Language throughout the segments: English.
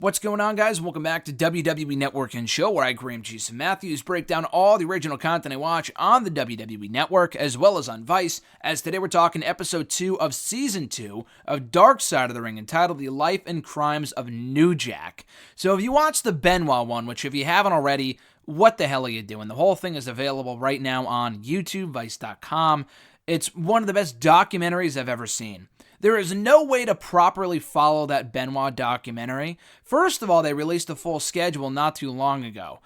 What's going on, guys? Welcome back to WWE Network and Show, where I, Graham Jason Matthews, break down all the original content I watch on the WWE Network, as well as on Vice, as today we're talking episode 2 of season 2 of Dark Side of the Ring, entitled The Life and Crimes of New Jack. So if you watched the Benoit one, which if you haven't already, what the hell are you doing? The whole thing is available right now on YouTube, Vice.com. It's one of the best documentaries I've ever seen. There is no way to properly follow that Benoit documentary. First of all, they released a full schedule not too long ago.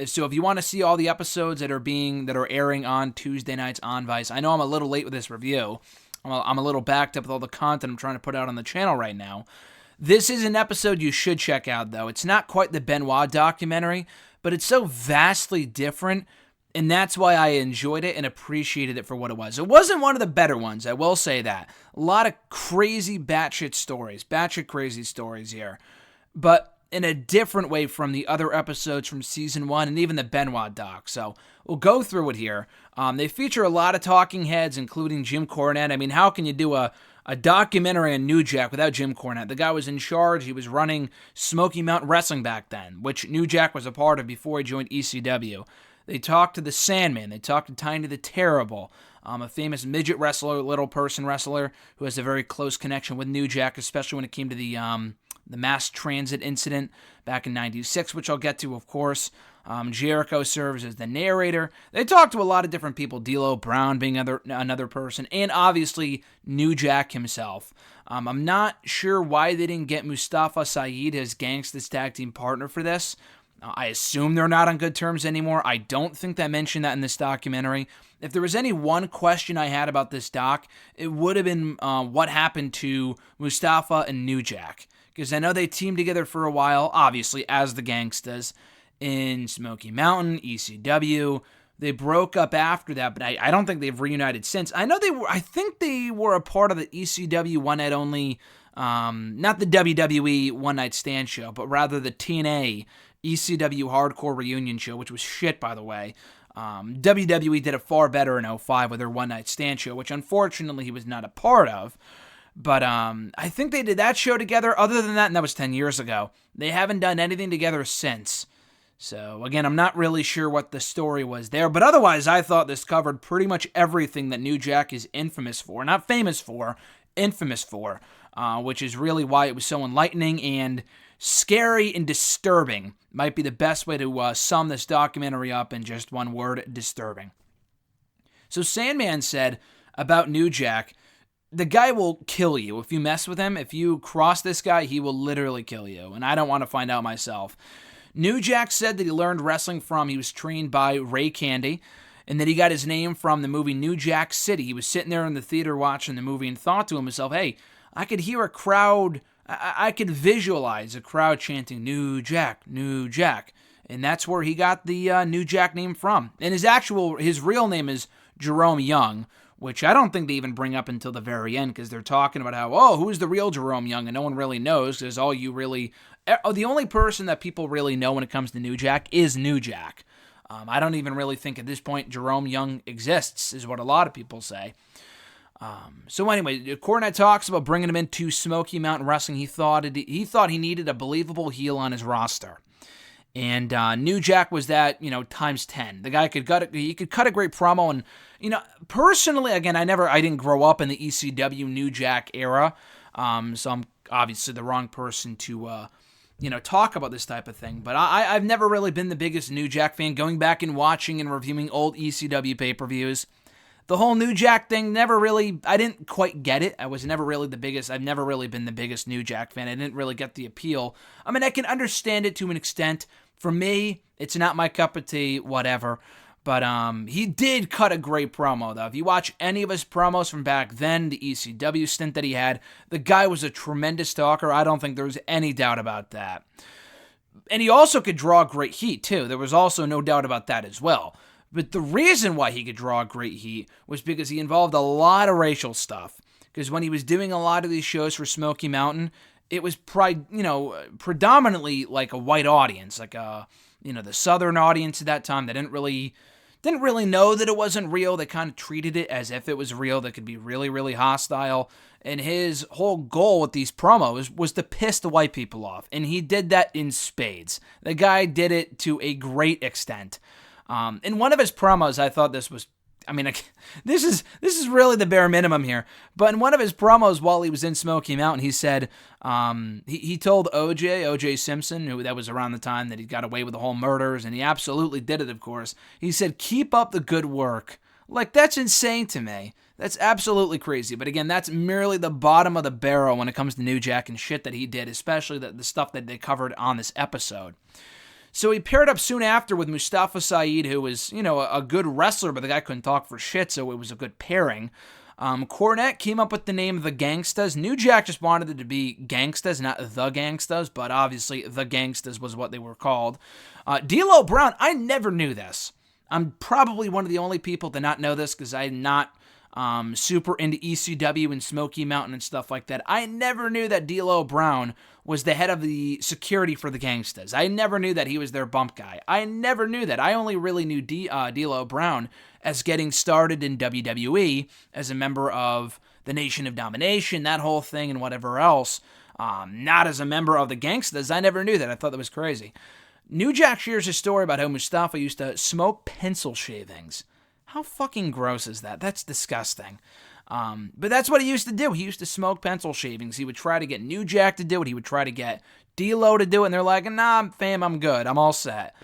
So if you want to see all the episodes that are airing on Tuesday nights on Vice, I know I'm a little late with this review. I'm a little backed up with all the content I'm trying to put out on the channel right now. This is an episode you should check out, though. It's not quite the Benoit documentary, but it's so vastly different. And that's why I enjoyed it and appreciated it for what it was. It wasn't one of the better ones, I will say that. A lot of crazy batshit crazy stories here. But in a different way from the other episodes from Season 1 and even the Benoit doc. So we'll go through it here. They feature a lot of talking heads, including Jim Cornette. I mean, how can you do a documentary on New Jack without Jim Cornette? The guy was in charge. He was running Smoky Mountain Wrestling back then, which New Jack was a part of before he joined ECW. They talked to the Sandman. They talked to Tiny the Terrible, a famous midget wrestler, little person wrestler, who has a very close connection with New Jack, especially when it came to the mass transit incident back in '96, which I'll get to, of course. Jericho serves as the narrator. They talked to a lot of different people, D'Lo Brown being another person, and obviously New Jack himself. I'm not sure why they didn't get Mustafa Saeed as Gangsta's tag team partner for this. I assume they're not on good terms anymore. I don't think they mentioned that in this documentary. If there was any one question I had about this doc, it would have been what happened to Mustafa and New Jack. Because I know they teamed together for a while, obviously, as the Gangstas in Smoky Mountain, ECW. They broke up after that, but I don't think they've reunited since. I think they were a part of the ECW One Night Only, not the WWE One Night Stand show, but rather the TNA ECW Hardcore Reunion show, which was shit, by the way. WWE did it far better in 2005 with their One Night Stand show, which unfortunately he was not a part of. But I think they did that show together. Other than that, and that was 10 years ago, they haven't done anything together since. So, again, I'm not really sure what the story was there. But otherwise, I thought this covered pretty much everything that New Jack is infamous for. Not famous for, infamous for. Which is really why it was so enlightening and scary and disturbing. Might be the best way to sum this documentary up in just one word: disturbing. So Sandman said about New Jack, the guy will kill you if you mess with him. If you cross this guy, he will literally kill you. And I don't want to find out myself. New Jack said that he learned wrestling he was trained by Ray Candy, and that he got his name from the movie New Jack City. He was sitting there in the theater watching the movie and thought to himself, hey, I could hear a crowd, I could visualize a crowd chanting, New Jack, New Jack. And that's where he got the New Jack name from. And his real name is Jerome Young, which I don't think they even bring up until the very end, because they're talking about how, who's the real Jerome Young? And no one really knows, because the only person that people really know when it comes to New Jack is New Jack. I don't even really think at this point Jerome Young exists, is what a lot of people say. So anyway, Cornette talks about bringing him into Smoky Mountain Wrestling. He thought he needed a believable heel on his roster. And New Jack was that, times 10. The guy could cut a great promo. And, personally, again, I didn't grow up in the ECW New Jack era. So I'm obviously the wrong person to, talk about this type of thing. But I've never really been the biggest New Jack fan. Going back and watching and reviewing old ECW pay-per-views, the whole New Jack thing I didn't quite get it. I've never really been the biggest New Jack fan. I didn't really get the appeal. I mean, I can understand it to an extent. For me, it's not my cup of tea, whatever. But he did cut a great promo, though. If you watch any of his promos from back then, the ECW stint that he had, the guy was a tremendous talker. I don't think there's any doubt about that. And he also could draw great heat, too. There was also no doubt about that as well. But the reason why he could draw great heat was because he involved a lot of racial stuff. Because when he was doing a lot of these shows for Smoky Mountain, it was predominantly like a white audience, like the Southern audience at that time. They didn't really didn't really know that it wasn't real. They kind of treated it as if it was real. That could be really, really hostile. And his whole goal with these promos was to piss the white people off. And he did that in spades. The guy did it to a great extent. In one of his promos, I thought this was, this is really the bare minimum here. But in one of his promos while he was in Smoky Mountain, he said, he told O.J. Simpson, who that was around the time that he got away with the whole murders, and he absolutely did it, of course. He said, "Keep up the good work." Like, that's insane to me. That's absolutely crazy. But again, that's merely the bottom of the barrel when it comes to New Jack and shit that he did, especially the stuff that they covered on this episode. So he paired up soon after with Mustafa Saeed, who was, a good wrestler, but the guy couldn't talk for shit, so it was a good pairing. Cornette came up with the name The Gangstas. New Jack just wanted it to be Gangstas, not The Gangstas, but obviously The Gangstas was what they were called. D'Lo Brown, I never knew this. I'm probably one of the only people to not know this because I'm not super into ECW and Smoky Mountain and stuff like that. I never knew that D'Lo Brown was the head of the security for the Gangstas. I never knew that he was their bump guy. I never knew that. I only really knew D'Lo Brown as getting started in WWE as a member of the Nation of Domination, that whole thing and whatever else. Not as a member of the Gangstas. I never knew that. I thought that was crazy. New Jack shares a story about how Mustafa used to smoke pencil shavings. How fucking gross is that? That's disgusting. But that's what he used to do. He used to smoke pencil shavings. He would try to get New Jack to do it. He would try to get D'Lo to do it. And they're like, "Nah, fam, I'm good. I'm all set."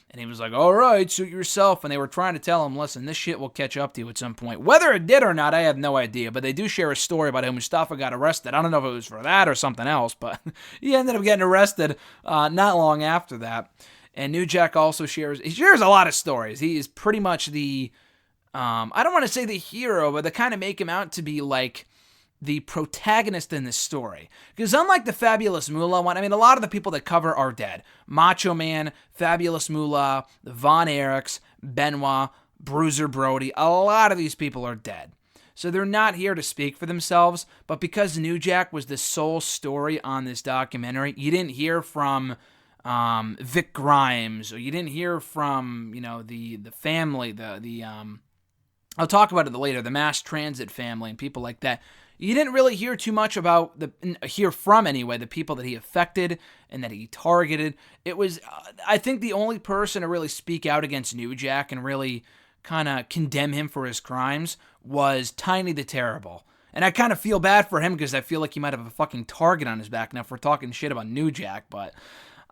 And he was like, "All right, suit yourself." And they were trying to tell him, "Listen, this shit will catch up to you at some point." Whether it did or not, I have no idea. But they do share a story about how Mustafa got arrested. I don't know if it was for that or something else, but he ended up getting arrested not long after that. And New Jack also shares a lot of stories. He is pretty much the... I don't want to say the hero, but they kind of make him out to be like the protagonist in this story. Because unlike the Fabulous Moolah one, a lot of the people that cover are dead. Macho Man, Fabulous Moolah, the Von Erichs, Benoit, Bruiser Brody, a lot of these people are dead. So they're not here to speak for themselves, but because New Jack was the sole story on this documentary, you didn't hear from Vic Grimes, or you didn't hear from, the family, I'll talk about it later, the mass transit family and people like that. You didn't really hear too much about the people that he affected and that he targeted. It was, I think, the only person to really speak out against New Jack and really kind of condemn him for his crimes was Tiny the Terrible. And I kind of feel bad for him because I feel like he might have a fucking target on his back now if we're talking shit about New Jack, but...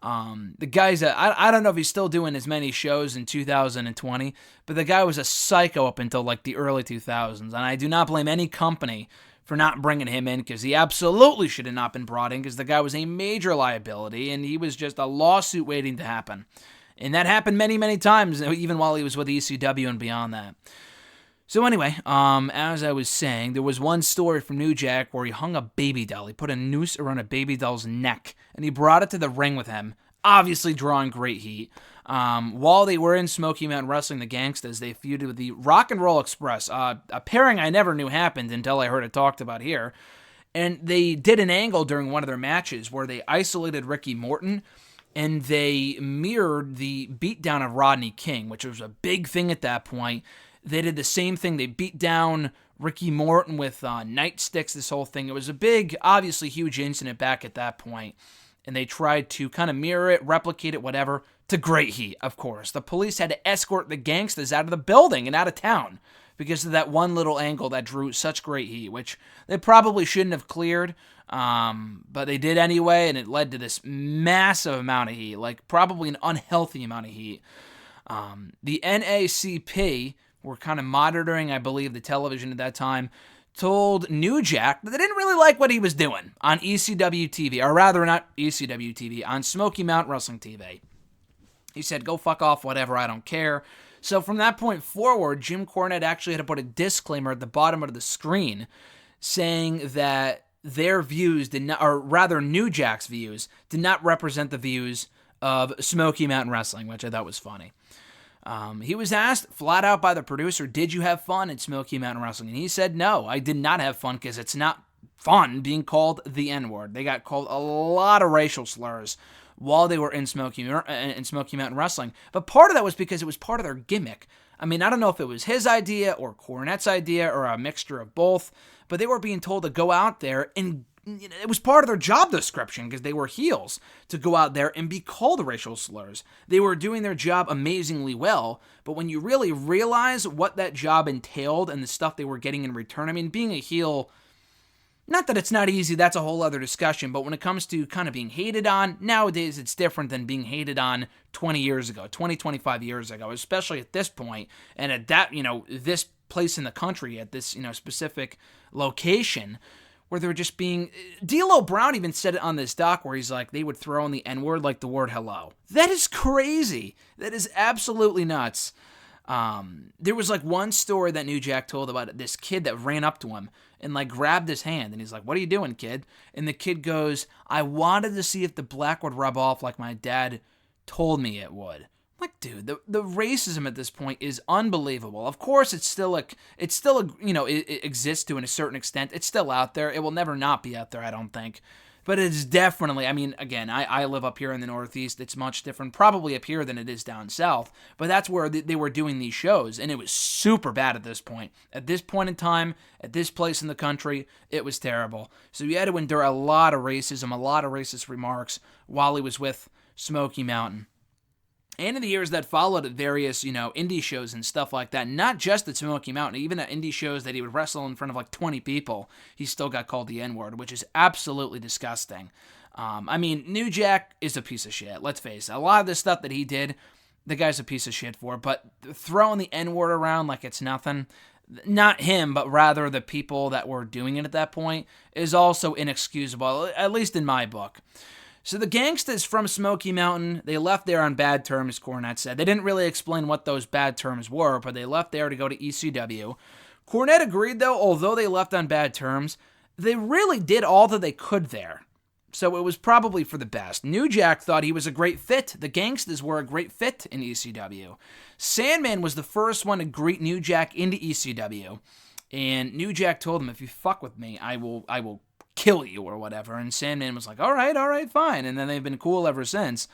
the guy's I don't know if he's still doing as many shows in 2020, but the guy was a psycho up until like the early 2000s, and I do not blame any company for not bringing him in because he absolutely should have not been brought in because the guy was a major liability and he was just a lawsuit waiting to happen. And that happened many, many times, even while he was with ECW and beyond that. So anyway, as I was saying, there was one story from New Jack where he hung a baby doll. He put a noose around a baby doll's neck, and he brought it to the ring with him, obviously drawing great heat. While they were in Smoky Mountain Wrestling, the Gangstas, they feuded with the Rock and Roll Express, a pairing I never knew happened until I heard it talked about here. And they did an angle during one of their matches where they isolated Ricky Morton, and they mirrored the beatdown of Rodney King, which was a big thing at that point. They did the same thing. They beat down Ricky Morton with nightsticks, this whole thing. It was a big, obviously huge incident back at that point. And they tried to kind of mirror it, replicate it, whatever, to great heat, of course. The police had to escort the Gangstas out of the building and out of town because of that one little angle that drew such great heat, which they probably shouldn't have cleared. But they did anyway, and it led to this massive amount of heat, like probably an unhealthy amount of heat. The NACP were kind of monitoring, I believe, the television at that time, told New Jack that they didn't really like what he was doing on ECW TV, or rather not ECW TV, on Smoky Mountain Wrestling TV. He said, "Go fuck off, whatever, I don't care." So from that point forward, Jim Cornette actually had to put a disclaimer at the bottom of the screen saying that their views did not, or rather New Jack's views, did not represent the views of Smoky Mountain Wrestling, which I thought was funny. He was asked flat out by the producer, "Did you have fun at Smoky Mountain Wrestling?" And he said, "No, I did not have fun because it's not fun being called the N-word." They got called a lot of racial slurs while they were in Smoky Mountain Wrestling. But part of that was because it was part of their gimmick. I mean, I don't know if it was his idea or Cornette's idea or a mixture of both, but they were being told to go out there and it was part of their job description because they were heels to go out there and be called racial slurs. They were doing their job amazingly well, but when you really realize what that job entailed and the stuff they were getting in return, I mean, being a heel, not that it's not easy, that's a whole other discussion, but when it comes to kind of being hated on, nowadays it's different than being hated on 20 years ago, 25 years ago, especially at this point, and at that, this place in the country, at this, specific location, where they're just being... D'Lo Brown even said it on this doc where he's like, they would throw in the N-word like the word hello. That is crazy. That is absolutely nuts. There was like one story that New Jack told about this kid that ran up to him and like grabbed his hand and he's like, "What are you doing, kid?" And the kid goes, "I wanted to see if the black would rub off like my dad told me it would." Like, dude, the racism at this point is unbelievable. Of course, it exists to a certain extent. It's still out there. It will never not be out there, I don't think. But it's definitely, I mean, again, I live up here in the Northeast. It's much different, probably up here than it is down south. But that's where they were doing these shows, and it was super bad at this point. At this point in time, at this place in the country, it was terrible. So you had to endure a lot of racism, a lot of racist remarks while he was with Smoky Mountain. And in the years that followed at various, indie shows and stuff like that, not just at Smoky Mountain, even at indie shows that he would wrestle in front of like 20 people, he still got called the N-word, which is absolutely disgusting. I mean, New Jack is a piece of shit, let's face it. A lot of the stuff that he did, the guy's a piece of shit for, but throwing the N-word around like it's nothing, not him, but rather the people that were doing it at that point, is also inexcusable, at least in my book. So the Gangstas from Smoky Mountain, they left there on bad terms, Cornette said. They didn't really explain what those bad terms were, but they left there to go to ECW. Cornette agreed, though, although they left on bad terms, they really did all that they could there. So it was probably for the best. New Jack thought he was a great fit. The Gangstas were a great fit in ECW. Sandman was the first one to greet New Jack into ECW. And New Jack told him, "If you fuck with me, I will kill you," or whatever. And Sandman was like, all right, fine. And then they've been cool ever since.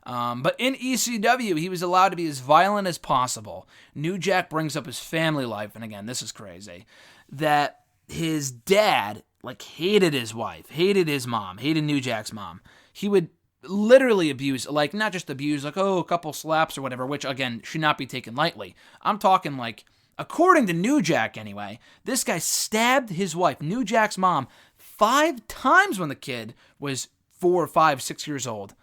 But in ECW, he was allowed to be as violent as possible. New Jack brings up his family life, and again, this is crazy, that his dad, hated his wife, hated his mom, hated New Jack's mom. He would literally abuse, not just abuse, a couple slaps or whatever, which, again, should not be taken lightly. I'm talking, according to New Jack anyway, this guy stabbed his wife, New Jack's mom, 5 times when the kid was 4, 5, 6 years old.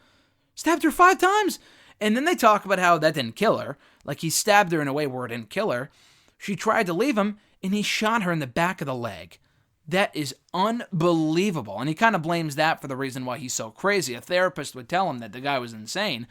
Stabbed her 5 times. And then they talk about how that didn't kill her. He stabbed her in a way where it didn't kill her. She tried to leave him, and he shot her in the back of the leg. That is unbelievable. And he kind of blames that for the reason why he's so crazy. A therapist would tell him that the guy was insane.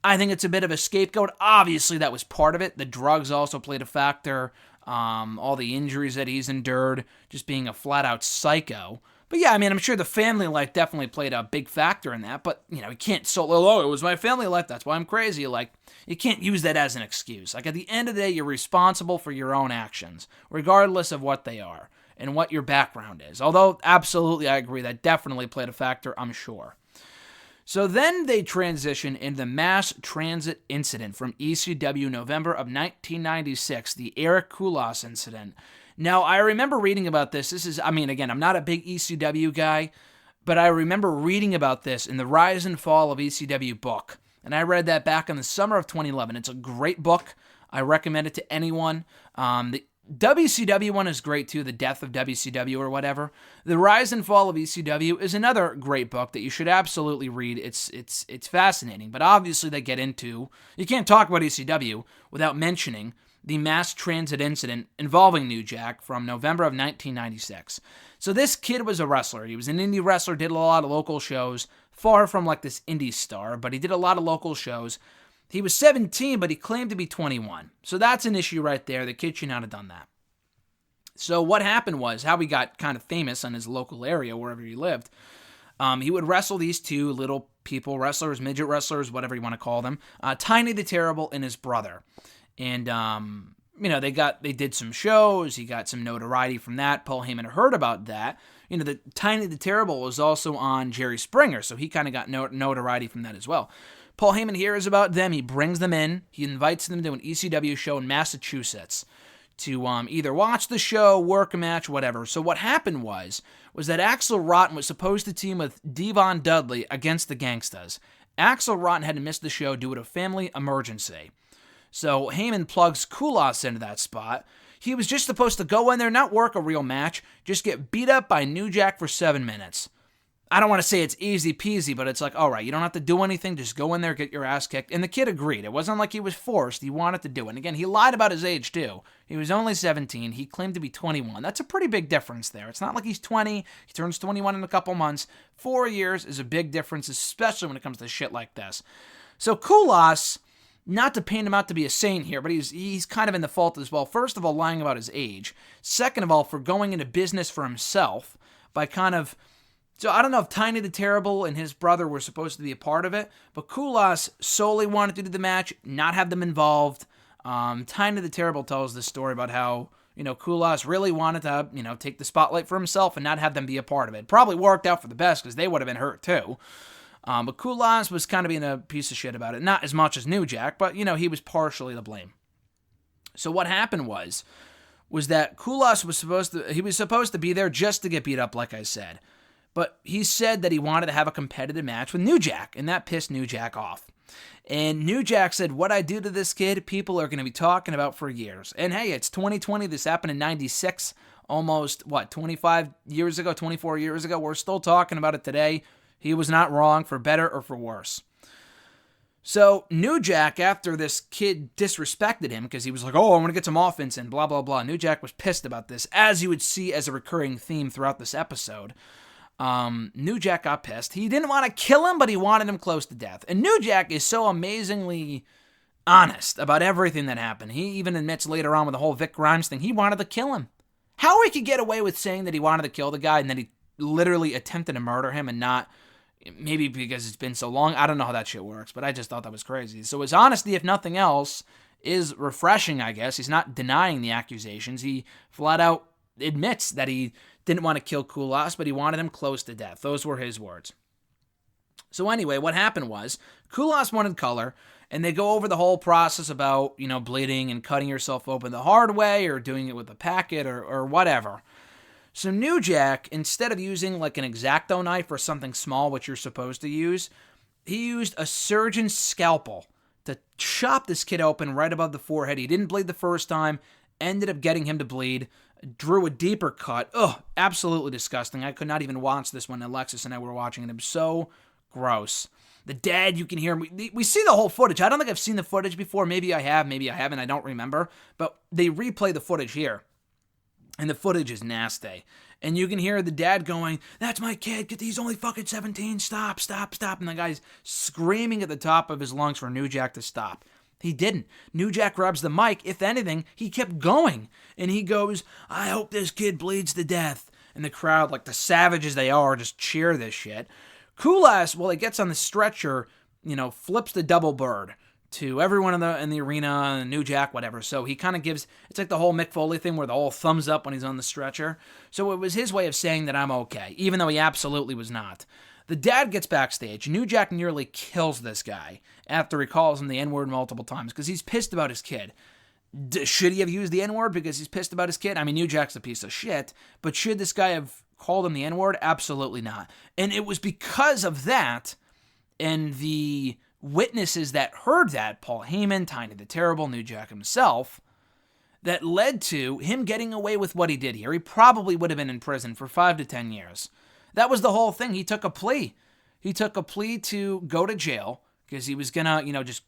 I think it's a bit of a scapegoat. Obviously, that was part of it. The drugs also played a factor. All the injuries that he's endured, just being a flat-out psycho. But yeah, I mean, I'm sure the family life definitely played a big factor in that, but, you can't it was my family life, that's why I'm crazy. You can't use that as an excuse. At the end of the day, you're responsible for your own actions, regardless of what they are, and what your background is. Although, absolutely, I agree, that definitely played a factor, I'm sure. So then they transition into the mass transit incident from ECW November of 1996, the Eric Koulos incident. Now, I remember reading about this. Again, I'm not a big ECW guy, but I remember reading about this in the Rise and Fall of ECW book. And I read that back in the summer of 2011. It's a great book. I recommend it to anyone. The WCW one is great too, The Death of WCW or whatever. The Rise and Fall of ECW is another great book that you should absolutely read. It's fascinating, but obviously they get into, you can't talk about ECW without mentioning the mass transit incident involving New Jack from November of 1996. So this kid was a wrestler. He was an indie wrestler, did a lot of local shows, far from this indie star, but he did a lot of local shows. He was 17, but he claimed to be 21. So that's an issue right there. The kid should not have done that. So what happened was, how he got kind of famous in his local area, wherever he lived, he would wrestle these two little people, wrestlers, midget wrestlers, whatever you want to call them, Tiny the Terrible and his brother. And, they did some shows. He got some notoriety from that. Paul Heyman heard about that. the Tiny the Terrible was also on Jerry Springer, so he kind of got notoriety from that as well. Paul Heyman hears about them. He brings them in. He invites them to an ECW show in Massachusetts to either watch the show, work a match, whatever. So what happened was that Axel Rotten was supposed to team with Devon Dudley against the Gangstas. Axel Rotten had to miss the show due to a family emergency. So Heyman plugs Koulos into that spot. He was just supposed to go in there, not work a real match, just get beat up by New Jack for 7 minutes. I don't want to say it's easy peasy, but it's like, all right, you don't have to do anything. Just go in there, get your ass kicked. And the kid agreed. It wasn't like he was forced. He wanted to do it. And again, he lied about his age, too. He was only 17. He claimed to be 21. That's a pretty big difference there. It's not like he's 20. He turns 21 in a couple months. 4 years is a big difference, especially when it comes to shit like this. So Koulos, not to paint him out to be a saint here, but he's kind of in the fault as well. First of all, lying about his age. Second of all, for going into business for himself by kind of... So I don't know if Tiny the Terrible and his brother were supposed to be a part of it, but Koulos solely wanted to do the match, not have them involved. Tiny the Terrible tells this story about how, Koulos really wanted to, take the spotlight for himself and not have them be a part of it. Probably worked out for the best because they would have been hurt too. But Koulos was kind of being a piece of shit about it. Not as much as New Jack, but, he was partially to blame. So what happened was that Koulos was supposed to be there just to get beat up, like I said. But he said that he wanted to have a competitive match with New Jack, and that pissed New Jack off. And New Jack said, what I do to this kid, people are going to be talking about for years. And hey, it's 2020. This happened in 96, almost, 25 years ago, 24 years ago. We're still talking about it today. He was not wrong, for better or for worse. So New Jack, after this kid disrespected him, because he was like, oh, I want to get some offense in, blah, blah, blah. New Jack was pissed about this, as you would see as a recurring theme throughout this episode. New Jack got pissed. He didn't want to kill him, but he wanted him close to death. And New Jack is so amazingly honest about everything that happened. He even admits later on with the whole Vic Grimes thing, he wanted to kill him. How he could get away with saying that he wanted to kill the guy and then he literally attempted to murder him and not, maybe because it's been so long, I don't know how that shit works, but I just thought that was crazy. So his honesty, if nothing else, is refreshing, I guess. He's not denying the accusations. He flat out admits that he didn't want to kill Koulos, but he wanted him close to death. Those were his words. So anyway, what happened was, Koulos wanted color, and they go over the whole process about, bleeding and cutting yourself open the hard way, or doing it with a packet, or whatever. So New Jack, instead of using like an X-Acto knife or something small, which you're supposed to use, he used a surgeon's scalpel to chop this kid open right above the forehead. He didn't bleed the first time, ended up getting him to bleed, drew a deeper cut. Ugh, absolutely disgusting. I could not even watch this when Alexis and I were watching it. It was so gross. The dad, you can hear him. We see the whole footage. I don't think I've seen the footage before. Maybe I have, maybe I haven't. I don't remember. But they replay the footage here. And the footage is nasty. And you can hear the dad going, that's my kid. He's only fucking 17. Stop, stop, stop. And the guy's screaming at the top of his lungs for New Jack to stop. He didn't. New Jack grabs the mic. If anything, he kept going. And he goes, I hope this kid bleeds to death. And the crowd, like the savages they are, just cheer this shit. Koulos, while he gets on the stretcher, flips the double bird to everyone in the arena, New Jack, whatever. So he kind of gives, it's like the whole Mick Foley thing where the whole thumbs up when he's on the stretcher. So it was his way of saying that I'm okay, even though he absolutely was not. The dad gets backstage. New Jack nearly kills this guy after he calls him the N-word multiple times because he's pissed about his kid. Should he have used the N-word because he's pissed about his kid? I mean, New Jack's a piece of shit, but should this guy have called him the N-word? Absolutely not. And it was because of that and the witnesses that heard that, Paul Heyman, Tiny the Terrible, New Jack himself, that led to him getting away with what he did here. He probably would have been in prison for 5 to 10 years. That was the whole thing. He took a plea. He took a plea to go to jail because he was gonna,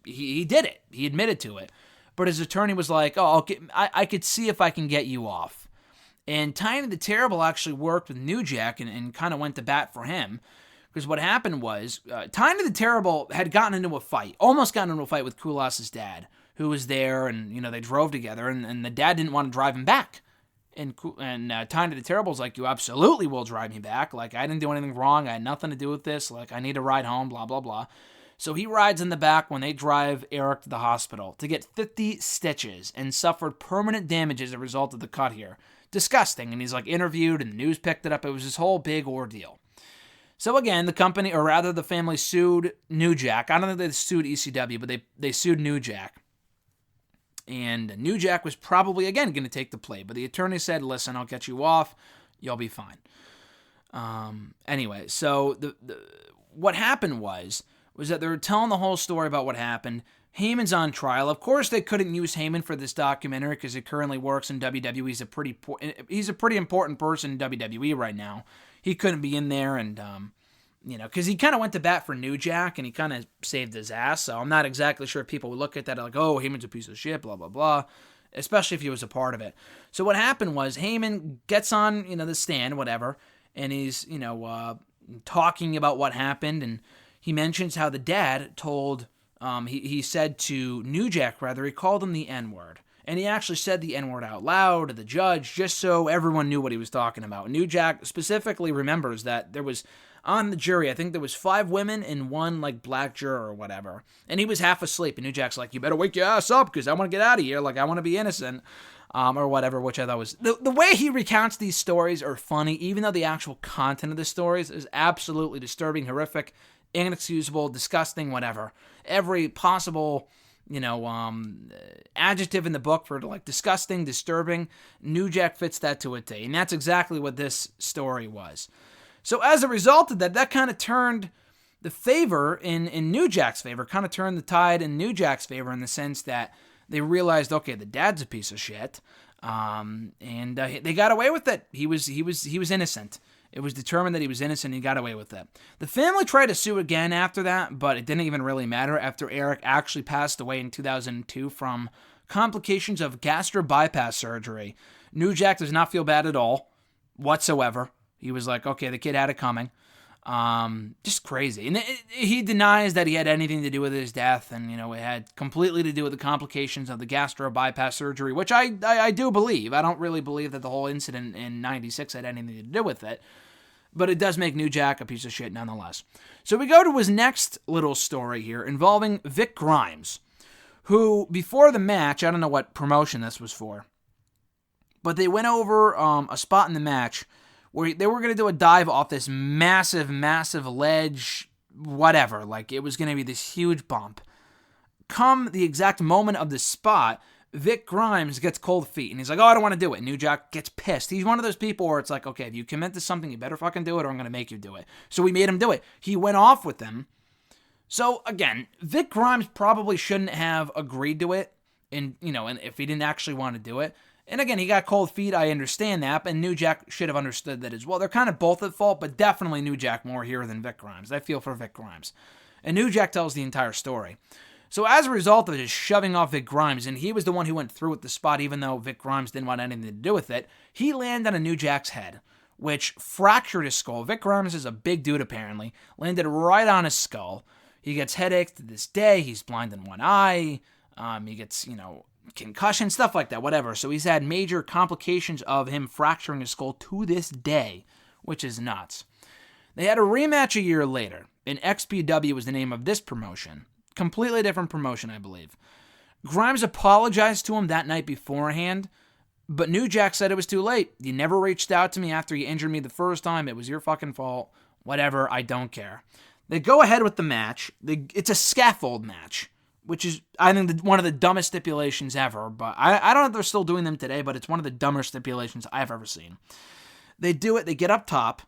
he did it. He admitted to it. But his attorney was like, oh, I could see if I can get you off. And Tiny the Terrible actually worked with New Jack and kind of went to bat for him. Because what happened was, Tiny the Terrible had gotten into a fight, almost gotten into a fight with Koulos' dad, who was there, and, they drove together, and the dad didn't want to drive him back. And Tiny the Terrible's like, you absolutely will drive me back. Like, I didn't do anything wrong. I had nothing to do with this. Like, I need a ride home, blah, blah, blah. So he rides in the back when they drive Eric to the hospital to get 50 stitches and suffered permanent damage as a result of the cut here. disgusting. And he's like interviewed and the news picked it up. It was this whole big ordeal. So again, the company, or rather the family, sued New Jack. I don't think they sued ECW, but they sued New Jack. And New Jack was probably, again, going to take the play. But the attorney said, listen, I'll get you off. You'll be fine. Anyway, so what happened was that they were telling the whole story about what happened. Heyman's on trial. Of course, they couldn't use Heyman for this documentary because he currently works in WWE. He's a pretty important person in WWE right now. He couldn't be in there, and because he kind of went to bat for New Jack, and he kind of saved his ass. So I'm not exactly sure if people would look at that like, oh, Heyman's a piece of shit, blah blah blah. Especially if he was a part of it. So what happened was Heyman gets on the stand, whatever, and he's talking about what happened, and he mentions how the dad told. He said to New Jack, he called him the N-word. And he actually said the N-word out loud to the judge, just so everyone knew what he was talking about. New Jack specifically remembers that there was, on the jury, I think there was 5 women and 1, black juror or whatever. And he was half asleep, and New Jack's like, you better wake your ass up, because I want to get out of here, I want to be innocent, or whatever, which I thought was... The way he recounts these stories are funny, even though the actual content of the stories is absolutely disturbing, horrific, inexcusable, disgusting, whatever. Every possible, adjective in the book for disgusting, disturbing, New Jack fits that to a T. And that's exactly what this story was. So as a result of that kind of turned the favor in New Jack's favor, kind of turned the tide in New Jack's favor in the sense that they realized, okay, the dad's a piece of shit, and they got away with it. He was innocent. It was determined that he was innocent and he got away with it. The family tried to sue again after that, but it didn't even really matter after Eric actually passed away in 2002 from complications of gastric bypass surgery. New Jack does not feel bad at all, whatsoever. He was like, okay, the kid had it coming. Just crazy. And he denies that he had anything to do with his death, and, it had completely to do with the complications of the gastric bypass surgery, which I do believe. I don't really believe that the whole incident in 96 had anything to do with it. But it does make New Jack a piece of shit nonetheless. So we go to his next little story here involving Vic Grimes, who, before the match, I don't know what promotion this was for, but they went over a spot in the match where they were going to do a dive off this massive, massive ledge, whatever. It was going to be this huge bump. Come the exact moment of the spot, Vic Grimes gets cold feet, and he's like, oh, I don't want to do it. New Jack gets pissed. He's one of those people where it's like, okay, if you commit to something, you better fucking do it, or I'm going to make you do it. So we made him do it. He went off with them. So, again, Vic Grimes probably shouldn't have agreed to it, and if he didn't actually want to do it. And again, he got cold feet, I understand that, and New Jack should have understood that as well. They're kind of both at fault, but definitely New Jack more here than Vic Grimes. I feel for Vic Grimes. And New Jack tells the entire story. So as a result of just shoving off Vic Grimes, and he was the one who went through with the spot, even though Vic Grimes didn't want anything to do with it, he landed on New Jack's head, which fractured his skull. Vic Grimes is a big dude, apparently. Landed right on his skull. He gets headaches to this day. He's blind in one eye. He gets, concussion, stuff like that, whatever. So he's had major complications of him fracturing his skull to this day, which is nuts. They had a rematch a year later, and XPW was the name of this promotion. Completely different promotion, I believe. Grimes apologized to him that night beforehand, but New Jack said it was too late. You never reached out to me after you injured me the first time. It was your fucking fault. Whatever, I don't care. They go ahead with the match. It's a scaffold match, which is, I think, one of the dumbest stipulations ever. But I don't know if they're still doing them today, but it's one of the dumber stipulations I've ever seen. They do it. They get up top.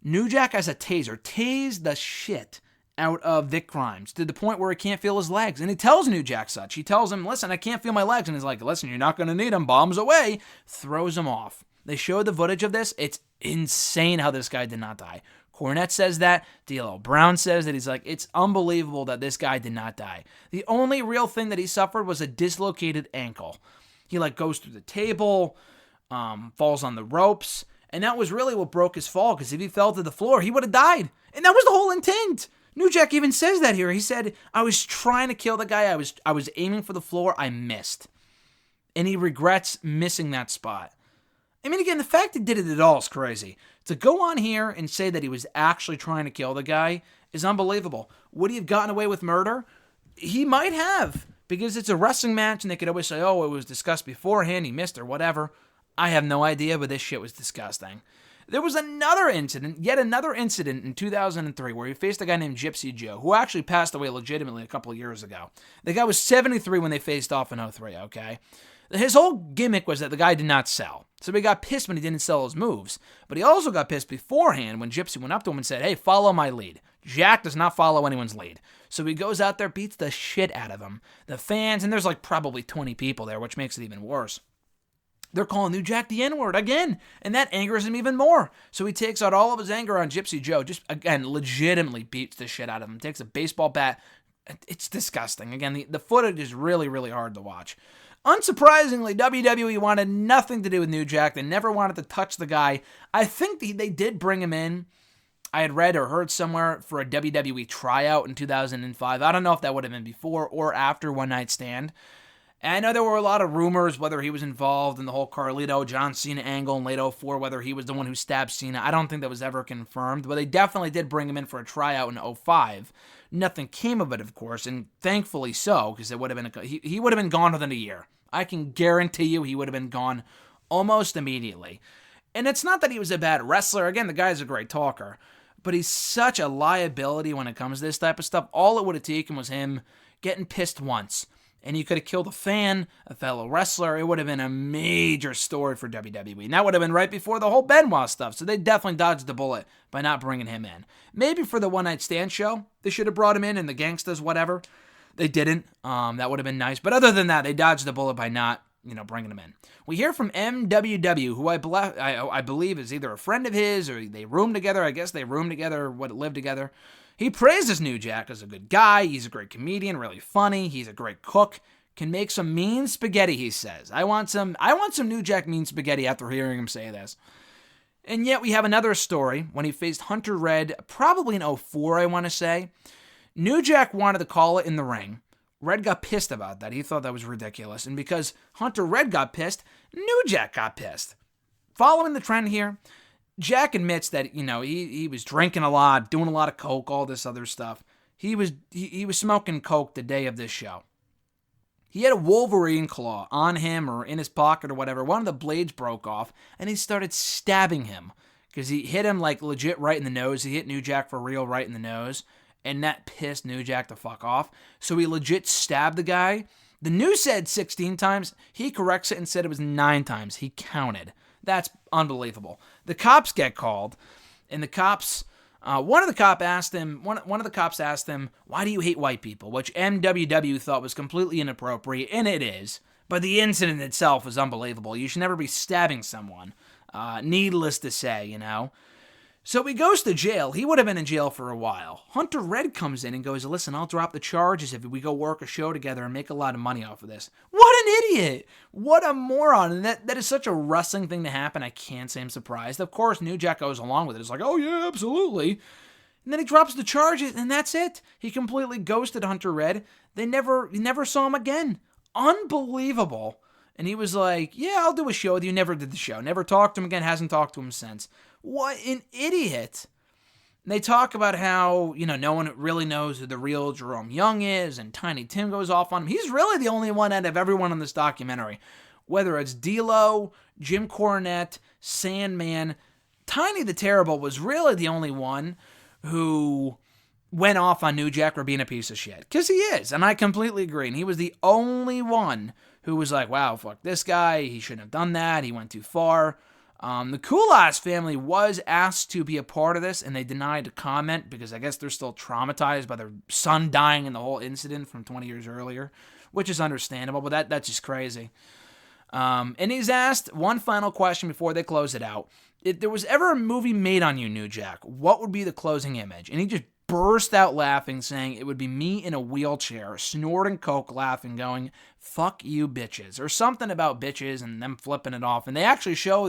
New Jack has a taser. Tase the shit out of Vic Grimes to the point where he can't feel his legs. And he tells New Jack such. He tells him, listen, I can't feel my legs. And he's like, listen, you're not going to need them. Bombs away. Throws him off. They showed the footage of this. It's insane how this guy did not die. Cornette says that. D'Lo Brown says that. He's like, it's unbelievable that this guy did not die. The only real thing that he suffered was a dislocated ankle. He goes through the table, falls on the ropes, and that was really what broke his fall, because if he fell to the floor, he would have died. And that was the whole intent. New Jack even says that here. He said, I was trying to kill the guy. I was aiming for the floor. I missed. And he regrets missing that spot. I mean, again, the fact he did it at all is crazy. To go on here and say that he was actually trying to kill the guy is unbelievable. Would he have gotten away with murder? He might have, because it's a wrestling match, and they could always say, oh, it was discussed beforehand, he missed or whatever. I have no idea, but this shit was disgusting. There was yet another incident in 2003 where he faced a guy named Gypsy Joe, who actually passed away legitimately a couple of years ago. The guy was 73 when they faced off in 03, okay? His whole gimmick was that the guy did not sell. So he got pissed when he didn't sell his moves. But he also got pissed beforehand when Gypsy went up to him and said, hey, follow my lead. Jack does not follow anyone's lead. So he goes out there, beats the shit out of him. The fans, and there's like probably 20 people there, which makes it even worse. They're calling New Jack the N-word again, and that angers him even more. So he takes out all of his anger on Gypsy Joe, just, again, legitimately beats the shit out of him, takes a baseball bat. It's disgusting. Again, the footage is really, really hard to watch. Unsurprisingly, WWE wanted nothing to do with New Jack. They never wanted to touch the guy. I think they did bring him in. I had read or heard somewhere for a WWE tryout in 2005. I don't know if that would have been before or after One Night Stand. And I know there were a lot of rumors whether he was involved in the whole Carlito, John Cena angle in late 04, whether he was the one who stabbed Cena. I don't think that was ever confirmed, but they definitely did bring him in for a tryout in 05. Nothing came of it, of course, and thankfully so, because it would have been he would have been gone within a year. I can guarantee you he would have been gone almost immediately. And it's not that he was a bad wrestler. Again, the guy's a great talker, but he's such a liability when it comes to this type of stuff. All it would have taken was him getting pissed once. And you could have killed a fan, a fellow wrestler. It would have been a major story for WWE. And that would have been right before the whole Benoit stuff. So they definitely dodged the bullet by not bringing him in. Maybe for the One Night Stand show, they should have brought him in and the Gangstas, whatever. They didn't. That would have been nice. But other than that, they dodged the bullet by not, bringing him in. We hear from MWW, who I believe is either a friend of his or they room together. I guess they room together or live together. He praises New Jack as a good guy. He's a great comedian, really funny. He's a great cook. Can make some mean spaghetti, he says. I want some New Jack mean spaghetti after hearing him say this. And yet we have another story when he faced Hunter Red, probably in 04, I want to say. New Jack wanted to call it in the ring. Red got pissed about that. He thought that was ridiculous. And because Hunter Red got pissed, New Jack got pissed. Following the trend here, Jack admits that, he was drinking a lot, doing a lot of coke, all this other stuff. He was smoking coke the day of this show. He had a Wolverine claw on him or in his pocket or whatever. One of the blades broke off, and he started stabbing him because he hit him like legit right in the nose. He hit New Jack for real right in the nose, and that pissed New Jack the fuck off. So he legit stabbed the guy. The news said 16 times. He corrects it and said it was 9 times. He counted. That's unbelievable. The cops get called, and the cops, one of the cops asked him, why do you hate white people? Which MWW thought was completely inappropriate, and it is. But the incident itself is unbelievable. You should never be stabbing someone. Needless to say, So he goes to jail. He would have been in jail for a while. Hunter Red comes in and goes, listen, I'll drop the charges if we go work a show together and make a lot of money off of this. What an idiot. What a moron. And that is such a wrestling thing to happen. I can't say I'm surprised. Of course, New Jack goes along with it. It's like, oh yeah, absolutely. And then he drops the charges and that's it. He completely ghosted Hunter Red. He never saw him again. Unbelievable. And he was like, yeah, I'll do a show with you. Never did the show. Never talked to him again. Hasn't talked to him since. What an idiot. And they talk about how, no one really knows who the real Jerome Young is, and Tiny Tim goes off on him. He's really the only one out of everyone on this documentary. Whether it's D'Lo, Jim Cornette, Sandman, Tiny the Terrible was really the only one who went off on New Jack for being a piece of shit. Because he is, and I completely agree. And he was the only one who was like, wow, fuck this guy. He shouldn't have done that. He went too far. The Koulas family was asked to be a part of this, and they denied to comment because I guess they're still traumatized by their son dying in the whole incident from 20 years earlier, which is understandable, but that's just crazy. And he's asked one final question before they close it out. If there was ever a movie made on you, New Jack, what would be the closing image? And he just burst out laughing, saying it would be me in a wheelchair, snorting coke, laughing, going, fuck you bitches, or something about bitches and them flipping it off. And they actually show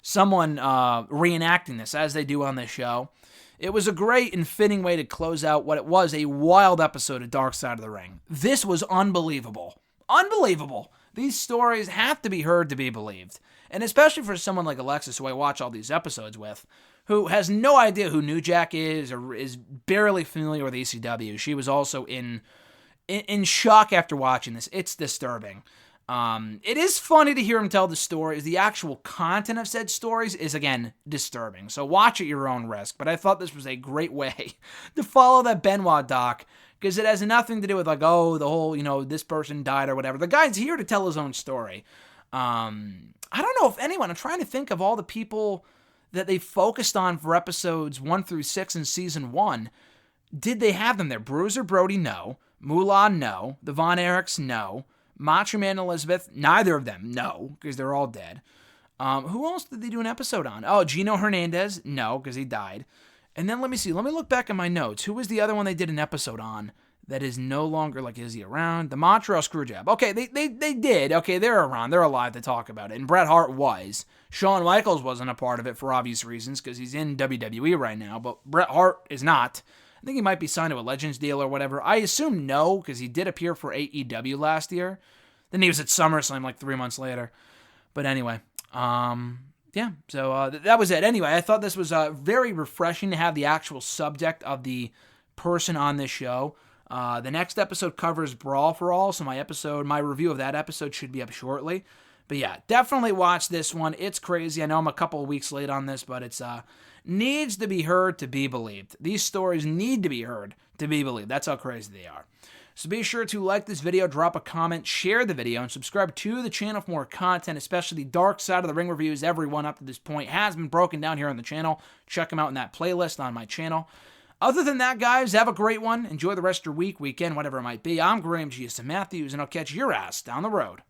someone reenacting this, as they do on this show. It was a great and fitting way to close out what it was a wild episode of Dark Side of the Ring. This was unbelievable. Unbelievable. These stories have to be heard to be believed. And especially for someone like Alexis, who I watch all these episodes with, who has no idea who New Jack is or is barely familiar with ECW. She was also in shock after watching this. It's disturbing. It is funny to hear him tell the stories. The actual content of said stories is, again, disturbing. So watch at your own risk. But I thought this was a great way to follow that Benoit doc, because it has nothing to do with, like, oh, the whole, this person died or whatever. The guy's here to tell his own story. I don't know if anyone, I'm trying to think of all the people that they focused on for episodes 1 through 6 in season 1. Did they have them there? Bruiser Brody, no. Moolah, no. The Von Erichs, no. Macho Man Elizabeth, neither of them, no, because they're all dead. Who else did they do an episode on? Oh, Gino Hernandez, no, because he died. And then let me see, let me look back at my notes. Who was the other one they did an episode on that is no longer, like, is he around? The Montreal Screwjob. Okay, they did. Okay, they're around. They're alive to talk about it. And Bret Hart was. Shawn Michaels wasn't a part of it for obvious reasons because he's in WWE right now, but Bret Hart is not. I think he might be signed to a Legends deal or whatever. I assume no, because he did appear for AEW last year. Then he was at SummerSlam like 3 months later. But anyway, yeah, so that was it. Anyway, I thought this was very refreshing to have the actual subject of the person on this show. The next episode covers Brawl for All, so my review of that episode should be up shortly. But yeah, definitely watch this one. It's crazy. I know I'm a couple of weeks late on this, but it's needs to be heard to be believed. These stories need to be heard to be believed. That's how crazy they are. So be sure to like this video, drop a comment, share the video, and subscribe to the channel for more content, especially the Dark Side of the Ring reviews. Everyone up to this point has been broken down here on the channel. Check them out in that playlist on my channel. Other than that, guys, have a great one. Enjoy the rest of your week, weekend, whatever it might be. I'm Graham G. Matthews, and I'll catch your ass down the road.